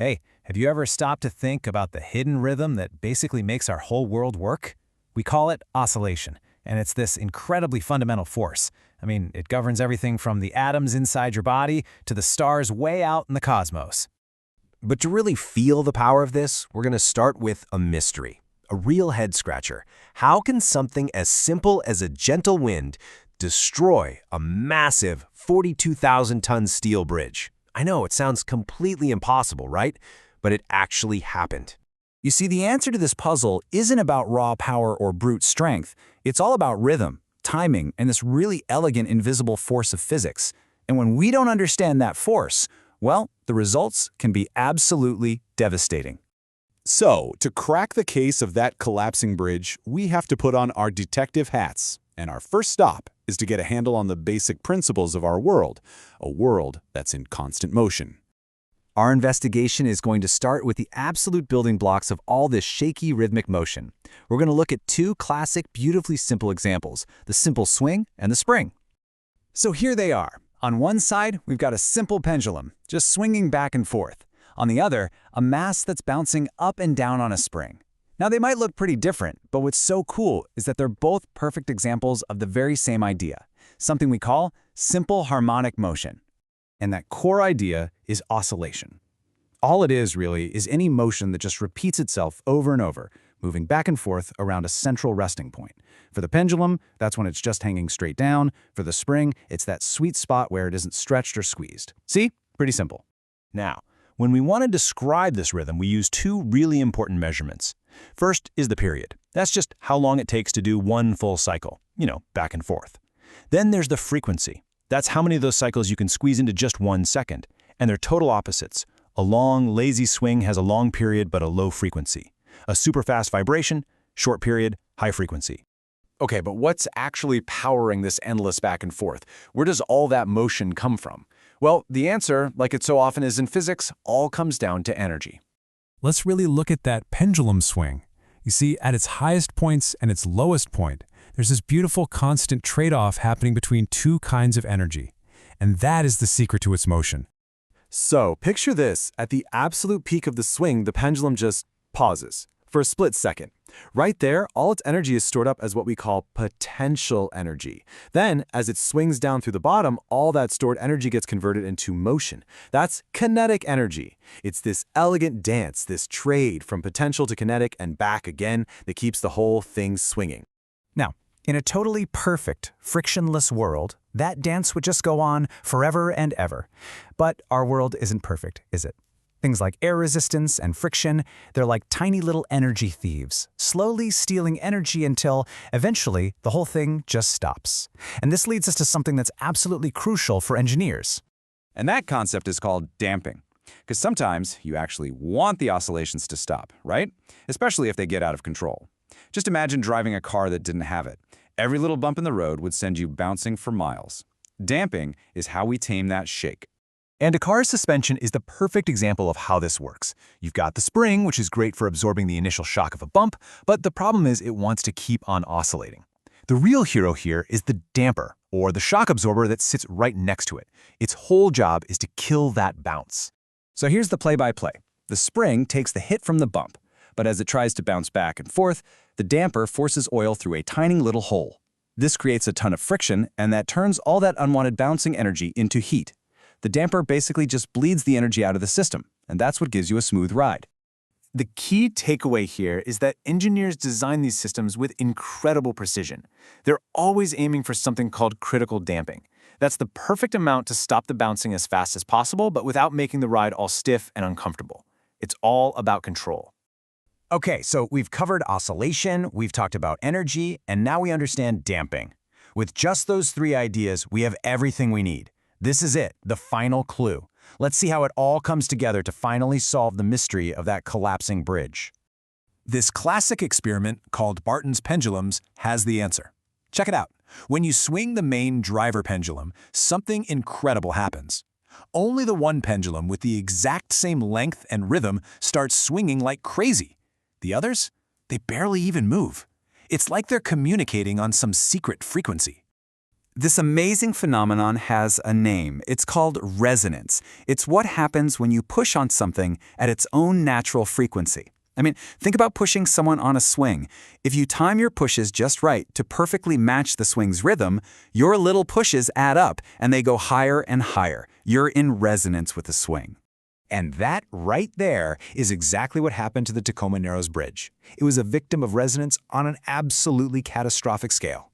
Hey, have you ever stopped to think about the hidden rhythm that basically makes our whole world work? We call it oscillation, and it's this incredibly fundamental force. I mean, it governs everything from the atoms inside your body to the stars way out in the cosmos. But to really feel the power of this, we're going to start with a mystery, a real head-scratcher. How can something as simple as a gentle wind destroy a massive 42,000-ton steel bridge? I know, it sounds completely impossible, right? But it actually happened. You see, the answer to this puzzle isn't about raw power or brute strength. It's all about rhythm, timing, and this really elegant invisible force of physics. And when we don't understand that force, well, the results can be absolutely devastating. So, to crack the case of that collapsing bridge, we have to put on our detective hats. And our first stop is to get a handle on the basic principles of our world, a world that's in constant motion. Our investigation is going to start with the absolute building blocks of all this shaky rhythmic motion. We're going to look at two classic, beautifully simple examples, the simple swing and the spring. So here they are. On one side, we've got a simple pendulum, just swinging back and forth. On the other, a mass that's bouncing up and down on a spring. Now, they might look pretty different, but what's so cool is that they're both perfect examples of the very same idea, something we call simple harmonic motion. And that core idea is oscillation. All it is, really, is any motion that just repeats itself over and over, moving back and forth around a central resting point. For the pendulum, that's when it's just hanging straight down. For the spring, it's that sweet spot where it isn't stretched or squeezed. See? Pretty simple. Now, when we want to describe this rhythm, we use two really important measurements. First is the period. That's just how long it takes to do one full cycle, back and forth. Then there's the frequency. That's how many of those cycles you can squeeze into just 1 second. And they're total opposites. A long, lazy swing has a long period but a low frequency. A super fast vibration, short period, high frequency. Okay, but what's actually powering this endless back and forth? Where does all that motion come from? Well, the answer, like it so often is in physics, all comes down to energy. Let's really look at that pendulum swing. You see, at its highest points and its lowest point, there's this beautiful constant trade-off happening between two kinds of energy. And that is the secret to its motion. So, picture this. At the absolute peak of the swing, the pendulum just pauses for a split second. Right there, all its energy is stored up as what we call potential energy. Then, as it swings down through the bottom, all that stored energy gets converted into motion. That's kinetic energy. It's this elegant dance, this trade from potential to kinetic and back again that keeps the whole thing swinging. Now, in a totally perfect, frictionless world, that dance would just go on forever and ever. But our world isn't perfect, is it? Things like air resistance and friction, they're like tiny little energy thieves, slowly stealing energy until, eventually, the whole thing just stops. And this leads us to something that's absolutely crucial for engineers. And that concept is called damping. Because sometimes you actually want the oscillations to stop, right? Especially if they get out of control. Just imagine driving a car that didn't have it. Every little bump in the road would send you bouncing for miles. Damping is how we tame that shake. And a car's suspension is the perfect example of how this works. You've got the spring, which is great for absorbing the initial shock of a bump, but the problem is it wants to keep on oscillating. The real hero here is the damper, or the shock absorber that sits right next to it. Its whole job is to kill that bounce. So here's the play-by-play. The spring takes the hit from the bump, but as it tries to bounce back and forth, the damper forces oil through a tiny little hole. This creates a ton of friction, and that turns all that unwanted bouncing energy into heat. The damper basically just bleeds the energy out of the system, and that's what gives you a smooth ride. The key takeaway here is that engineers design these systems with incredible precision. They're always aiming for something called critical damping. That's the perfect amount to stop the bouncing as fast as possible, but without making the ride all stiff and uncomfortable. It's all about control. Okay, so we've covered oscillation, we've talked about energy, and now we understand damping. With just those three ideas, we have everything we need. This is it, the final clue. Let's see how it all comes together to finally solve the mystery of that collapsing bridge. This classic experiment, called Barton's pendulums, has the answer. Check it out. When you swing the main driver pendulum, something incredible happens. Only the one pendulum with the exact same length and rhythm starts swinging like crazy. The others? They barely even move. It's like they're communicating on some secret frequency. This amazing phenomenon has a name. It's called resonance. It's what happens when you push on something at its own natural frequency. I mean, think about pushing someone on a swing. If you time your pushes just right to perfectly match the swing's rhythm, your little pushes add up and they go higher and higher. You're in resonance with the swing. And that right there is exactly what happened to the Tacoma Narrows Bridge. It was a victim of resonance on an absolutely catastrophic scale.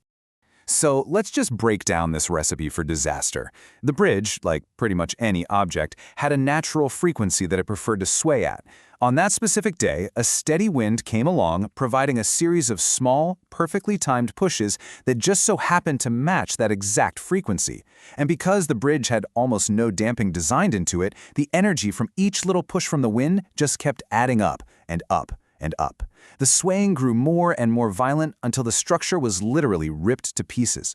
So let's just break down this recipe for disaster. The bridge, like pretty much any object, had a natural frequency that it preferred to sway at. On that specific day, a steady wind came along, providing a series of small, perfectly timed pushes that just so happened to match that exact frequency. And because the bridge had almost no damping designed into it, the energy from each little push from the wind just kept adding up and up and up. The swaying grew more and more violent until the structure was literally ripped to pieces.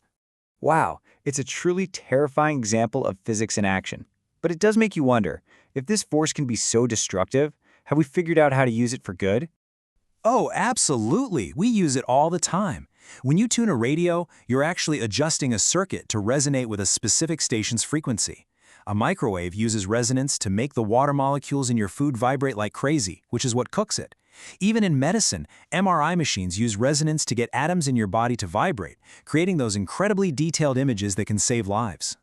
Wow, it's a truly terrifying example of physics in action. But it does make you wonder, if this force can be so destructive, have we figured out how to use it for good? Oh, absolutely. We use it all the time. When you tune a radio, you're actually adjusting a circuit to resonate with a specific station's frequency. A microwave uses resonance to make the water molecules in your food vibrate like crazy, which is what cooks it. Even in medicine, MRI machines use resonance to get atoms in your body to vibrate, creating those incredibly detailed images that can save lives.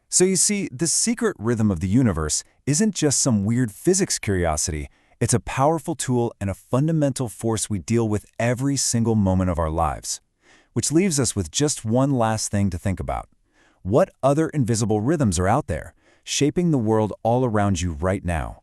So you see, the secret rhythm of the universe isn't just some weird physics curiosity. It's a powerful tool and a fundamental force we deal with every single moment of our lives. Which leaves us with just one last thing to think about. What other invisible rhythms are out there, shaping the world all around you right now?